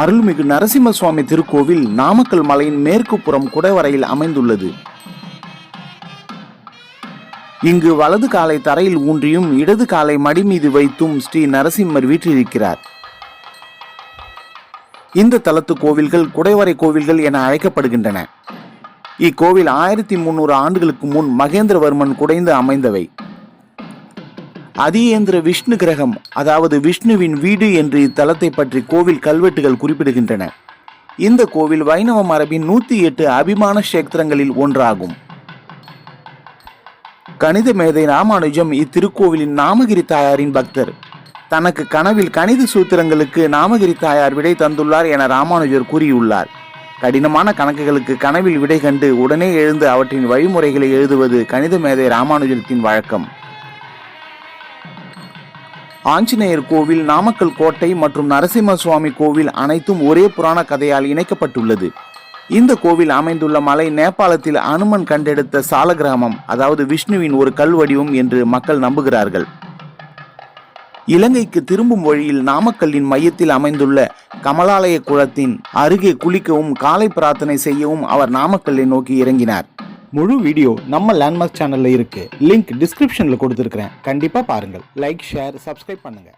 அருள்மிகு நரசிம்ம சுவாமி திருக்கோவில் நாமக்கல் மலையின் மேற்கு புறம் குடைவரையில் அமைந்துள்ளது. இங்கு வலது காலை தரையில் ஊன்றியும் இடது காலை மடி மீது வைத்தும் ஸ்ரீ நரசிம்மர் வீற்றிருக்கிறார். இந்த தலத்து கோவில்கள் குடைவரை கோவில்கள் என அழைக்கப்படுகின்றன. இக்கோவில் 1300 ஆண்டுகளுக்கு முன் மகேந்திரவர்மன் குடைந்து அமைந்தவை. அதியேந்திர விஷ்ணு கிரகம், அதாவது விஷ்ணுவின் வீடு என்று இத்தலத்தை பற்றி கோவில் கல்வெட்டுகள் குறிப்பிடுகின்றன. இந்த கோவில் வைணவ மரபின் 108 அபிமான கஷேத்திரங்களில் ஒன்றாகும். கணித மேதை ராமானுஜம் இத்திருக்கோவிலின் நாமகிரி தாயாரின் பக்தர். தனக்கு கனவில் கணித சூத்திரங்களுக்கு நாமகிரி தாயார் விடை தந்துள்ளார் என ராமானுஜர் கூறியுள்ளார். கடினமான கணக்குகளுக்கு கனவில் விடை கண்டு உடனே எழுந்து அவற்றின் வழிமுறைகளை எழுதுவது கணித மேதை ராமானுஜத்தின் வழக்கம். ஆஞ்சநேயர் கோவில், நாமக்கல் கோட்டை மற்றும் நரசிம்ம சுவாமி கோவில் அனைத்தும் ஒரே புராண கதையால் இணைக்கப்பட்டுள்ளது. இந்த கோவில் அமைந்துள்ள மலை நேபாளத்தில் அனுமன் கண்டெடுத்த சால கிராமம், அதாவது விஷ்ணுவின் ஒரு கல் வடிவம் என்று மக்கள் நம்புகிறார்கள். இலங்கைக்கு திரும்பும் வழியில் நாமக்கல்லின் மையத்தில் அமைந்துள்ள கமலாலய குளத்தின் அருகே குளிக்கவும் காலை பிரார்த்தனை செய்யவும் அவர் நாமக்கல்லை நோக்கி இறங்கினார். முழு வீடியோ நம்ம லேண்ட்மார்க் சேனல்ல இருக்கு. லிங்க் டிஸ்கிரிப்ஷன்ல கொடுத்துருக்கிறேன். கண்டிப்பா பாருங்கள். லைக், ஷேர், சப்ஸ்கிரைப் பண்ணுங்க.